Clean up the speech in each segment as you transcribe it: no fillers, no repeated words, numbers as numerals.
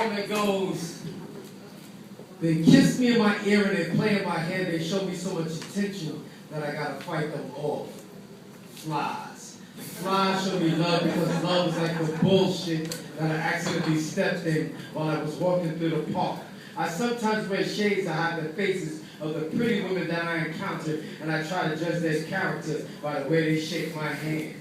song that goes, they kiss me in my ear and they play in my head. They show me so much attention that I gotta fight them off. Flies. Flies show me love because love is like the bullshit that I accidentally stepped in while I was walking through the park. I sometimes wear shades to hide the faces of the pretty women that I encounter, and I try to judge their character by the way they shake my hand.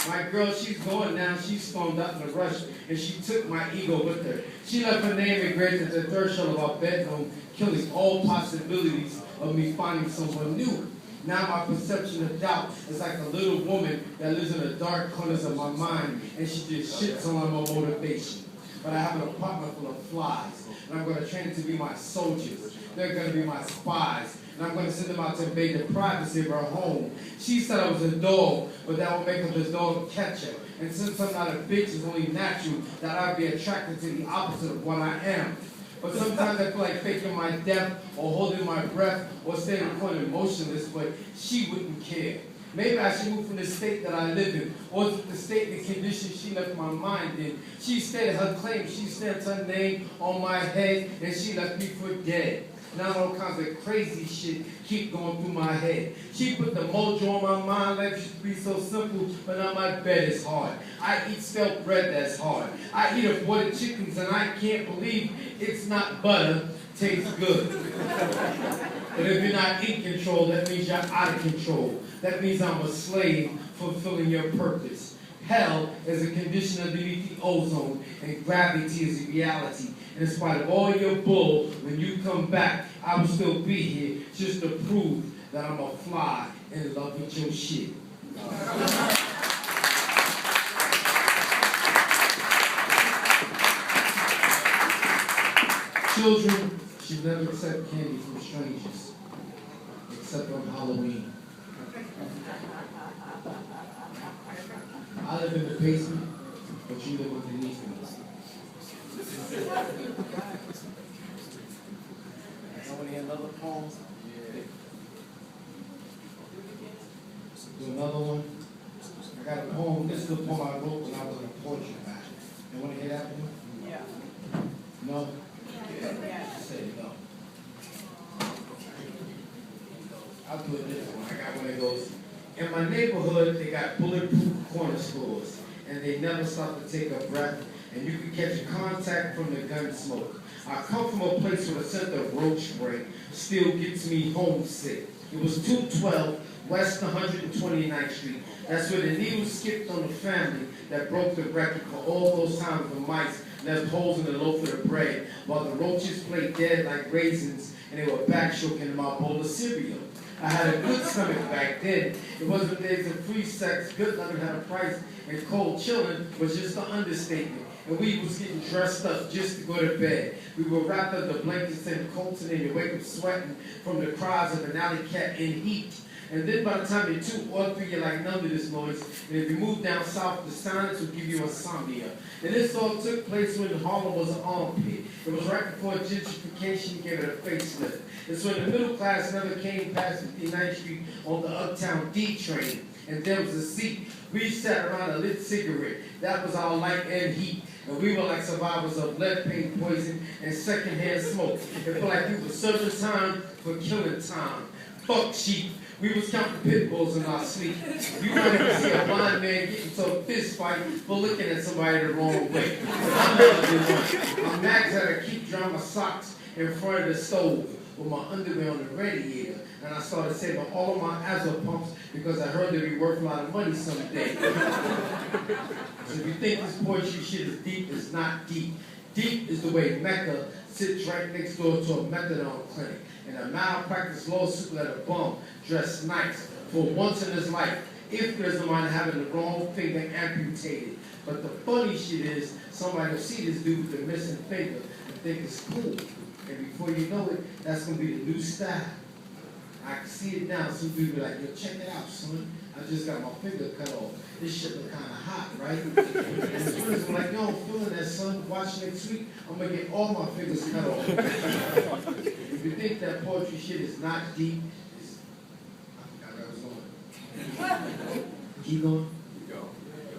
My girl, she's going now. She stormed out in a rush, and she took my ego with her. She left her name engraved at the threshold of our bedroom, killing all possibilities of me finding someone new. Now my perception of doubt is like a little woman that lives in the dark corners of my mind, and she just shits on my motivation. But I have an apartment full of flies, and I'm going to train them to be my soldiers. They're going to be my spies, and I'm going to send them out to invade the privacy of her home. She said I was a dog, but that will make her the dog catcher. And since I'm not a bitch, it's only natural that I'd be attracted to the opposite of what I am. But sometimes I feel like faking my death or holding my breath or staying in the corner motionless, but she wouldn't care. Maybe I should move from the state that I live in, or to the state and condition she left my mind in. She stated her claim, she stamped her name on my head, and she left me for dead. Now all kinds of crazy shit keep going through my head. She put the mojo on my mind, life used to be so simple, but now my bed is hard. I eat spelt bread that's hard. I eat aborted chickens and I can't believe it's not butter, tastes good. But if you're not in control, that means you're out of control. That means I'm a slave fulfilling your purpose. Hell is a condition underneath the ozone, and gravity is a reality. And in spite of all your bull, when you come back, I will still be here just to prove that I'm a fly in love with your shit. Children should never accept candy from strangers, except on Halloween. I live in the basement, but you live underneath me. I want to hear another poem. Yeah. Do another one. I got a poem. This is the poem I wrote when I was in a poetry battle. You want to hear that one? Yeah. No? Yeah. Say no. I'll do it this one. I got one that goes, in my neighborhood, they got bulletproof corner stores, and they never stop to take a breath, and you can catch contact from the gun smoke. I come from a place where the scent of roach spray still gets me homesick. It was 212 West 129th Street. That's where the needle skipped on the family that broke the record for all those times when mice left holes in the loaf of the bread, while the roaches played dead like raisins, and they were back choking in my bowl of cereal. I had a good stomach back then. It wasn't days of free sex, good loving had a price, and cold chilling was just an understatement. And we was getting dressed up just to go to bed. We were wrapped up in blankets and coats, and then you wake up sweating from the cries of an alley cat in heat. And then by the time you're 2 or 3, you're like numb to this noise. And if you move down south, the silence will give you insomnia. And this all took place when Harlem was an armpit. It was right before gentrification gave it a facelift. It's when the middle class never came past 59th Street on the Uptown D train. And there was a seat. We sat around a lit cigarette. That was our light and heat. And we were like survivors of lead paint poison and secondhand smoke. It felt like we were serving time for killing time. Fuck sheep. We was counting pit bulls in our sleep. You might even see a blind man get into a fist fight for looking at somebody the wrong way. I never did one. My mags had to keep drying my socks in front of the stove with my underwear on the radiator. And I started saving all of my Azure pumps because I heard they'd be worth a lot of money someday. So if you think this poetry shit is deep, it's not deep. Deep is the way Mecca sits right next door to a methadone clinic. And a malpractice lawsuit let a bum dress nice for once in his life, if there's a mind having the wrong finger amputated. But the funny shit is, somebody will see this dude with the missing finger and think it's cool. And before you know it, that's going to be the new style. I can see it now. Some people be like, yo, check it out, son. I just got my finger cut off. This shit look kind of hot, right? And the friends were like, yo, I'm feeling that, son. Watch next week. I'm going to get all my fingers cut off. If you think that poetry shit is not deep, I forgot where I was going. Keep going?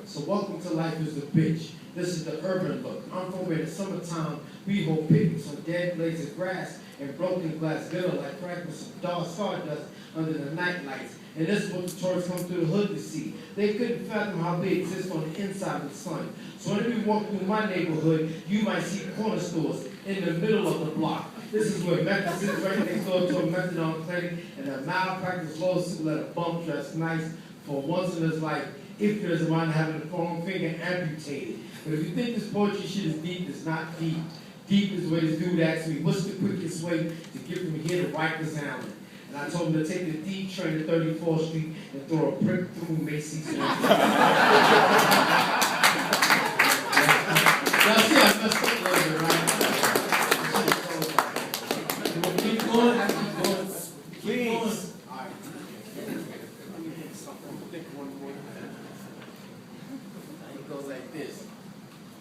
So welcome to Life is a Bitch. This is the urban look. I'm from where the summertime We hold picnics on dead blades of grass and broken glass glitter like fragments of dark stardust under the night lights. And this is what the tourists come through the hood to see. They couldn't fathom how they exist on the inside of the sun. So whenever you walk through my neighborhood, you might see corner stores in the middle of the block. This is where Memphis is right next door to a methadone clinic, and a malpractice lawsuit let a bum dress nice for once in his life if there's a mind having the wrong finger amputated. But if you think this poetry shit is deep, it's not deep. Deep is where this dude asked me, what's the quickest way to get from here to Rikers Island? And I told him to take the D train to 34th Street and throw a brick through Macy's. Now see, I messed up a little bit, right? Keep going, I keep going. Please. All right. It goes like this.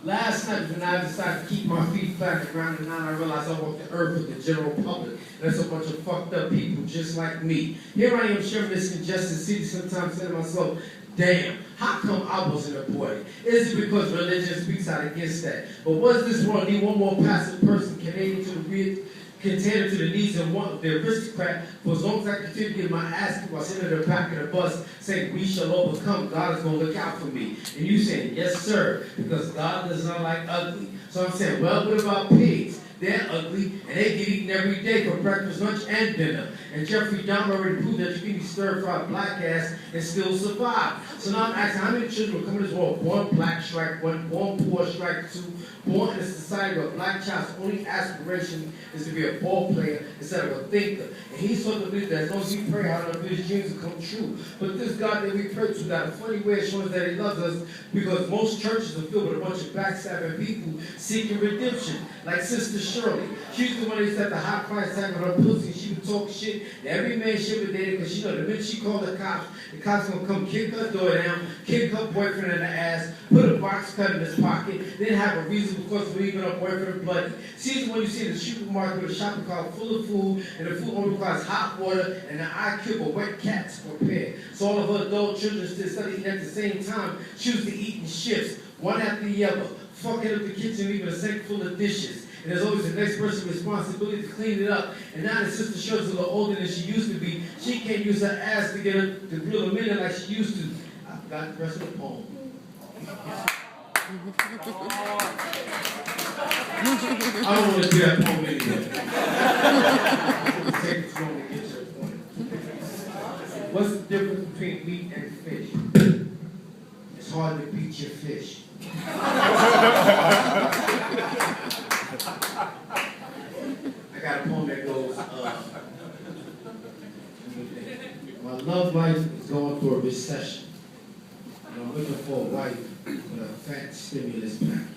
Last night when I decided to keep my feet flat on the ground, and now I realized I walk the earth with the general public. There's a bunch of fucked up people just like me. Here I am sharing this congested city, sometimes saying to myself, damn, how come I wasn't aborted? Is it because religion speaks out against that? But was this world need one more passive person Canadian to the real contender to the needs and want of the aristocrat for as long as I continue to get my ass kicked while sitting in the back of the bus saying we shall overcome, God is going to look out for me. And you saying, yes sir, because God does not like ugly. So I'm saying, well, what about pigs? They're ugly, and they get eaten every day for breakfast, lunch, and dinner. And Jeffrey Dahmer already proved that you can be stir-fried black ass and still survive. So now I'm asking, how many children will come to this world born black, strike one, born poor, strike two, born in a society where a black child's only aspiration is to be a ball player instead of a thinker. And he's taught to believe that as long as we pray hard enough, his dreams will come true. But this God that we pray to got a funny way of showing us that he loves us, because most churches are filled with a bunch of backstabbing people seeking redemption, like Sister Shirley. She's the one that used to have the hot price tag on her pussy. She would talk shit to every man she ever dated, because she know the minute she called the cops gonna come kick her door down, kick her boyfriend in the ass, put a box cut in his pocket, then have a reason because of leaving her boyfriend bloody. She's the one you see in the supermarket with a shopping cart full of food, and the food only requires hot water and an IQ of wet cats prepared. So all of her adult children still studying at the same time, choose to eat in shifts, one after the other, fucking up the kitchen, leaving a sink full of dishes. And there's always the next person's responsibility to clean it up. And now that Sister Shirley's a little older than she used to be, she can't use her ass to get her to reel a minute like she used to. I forgot the rest of the poem. I don't want to do that poem anymore. Take it long to get to the point. What's the difference between meat and fish? It's hard to beat your fish. I got a poem that goes, my love life is going through a recession, and I'm looking for a wife with a fat stimulus package.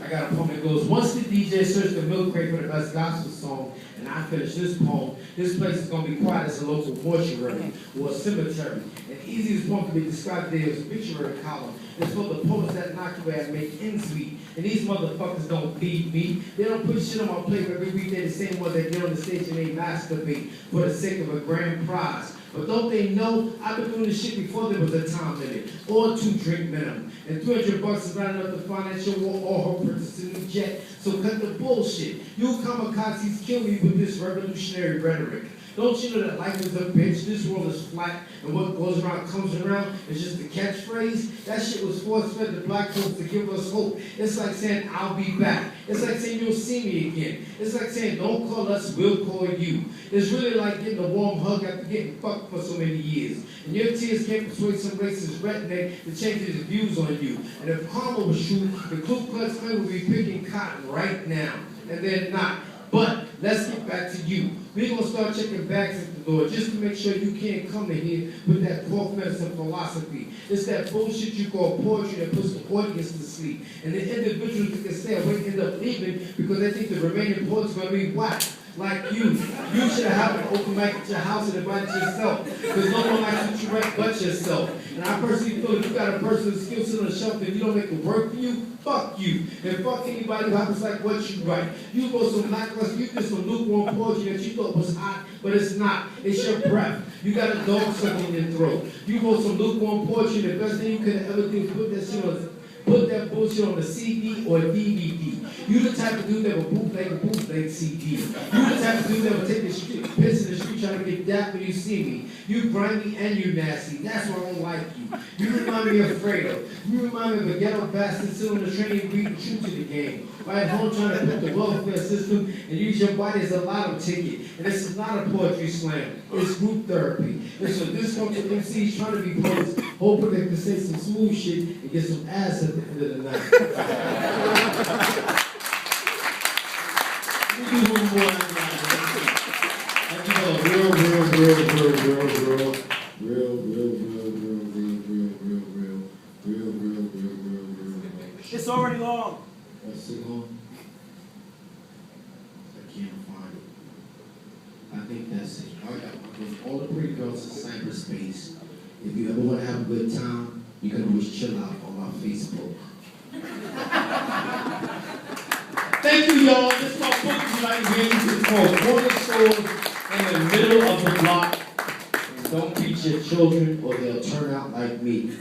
I got a poem that goes, once the DJ searched the milk crate for the best gospel song, and I finish this poem, this place is going to be quiet as a local mortuary or a cemetery. And the easiest poem can be described today as a obituary column. It's for the poets that knock away and make ends meet. And these motherfuckers don't feed me. They don't put shit on my plate every week. They're the same ones that get on the stage and they masturbate for the sake of a grand prize. But don't they know I've been doing this shit before there was a time limit or 2 drink minimum. And $300 is not enough to finance your war or her purchase a new jet. So cut the bullshit. You kamikazes kill me with this revolutionary rhetoric. Don't you know that life is a bitch, this world is flat, and what goes around comes around is just a catchphrase? That shit was force-fed to black folks to give us hope. It's like saying, I'll be back. It's like saying, you'll see me again. It's like saying, don't call us, we'll call you. It's really like getting a warm hug after getting fucked for so many years. And your tears can't persuade some racist redneck to change his views on you. And if karma was true, the Ku Klux Klan would be picking cotton right now. And they're not. But let's get back to you. We're going to start checking bags at the door just to make sure you can't come in here with that pork medicine philosophy. It's that bullshit you call poetry that puts the audience to sleep. And the individuals that can stay awake end up leaving because they think the remaining poets are going to be whack. like you. You should have an open mic at your house and invite yourself. Because no one likes what you write but yourself. And I personally feel if you got a personal skill set on the shelf and you don't make it work for you, fuck you. And fuck anybody who happens like what you write. You wrote some lackluster, you did some lukewarm poetry that you thought was hot, but it's not. It's your breath. You got a dog sucking in your throat. You wrote some lukewarm poetry, the best thing you could have ever do is put that bullshit on a CD or a DVD. You the type of dude that will bootleg CD. You the type of dude that will take the street, piss in the street trying to get dap when you see me. You grimy and you nasty. That's why I don't like you. You remind me of Fredo. You remind me of a ghetto bastard sitting on the train reading truth to the game. Right at home trying to put the welfare system and use your body as a lotto ticket. And this is not a poetry slam. It's group therapy. It's a dysfunctional MCs trying to be poets, hoping they can say some smooth shit and get some ass at the end of the night. It's already long. That's it long. I can't find it. I think that's it. All right, with all the pretty girls in cyberspace, if you ever want to have a good time, you can always chill out on my Facebook. Thank you, y'all. This is my book tonight. It's called Corner Stores in the Middle of the Block. And don't teach your children or they'll turn out like me.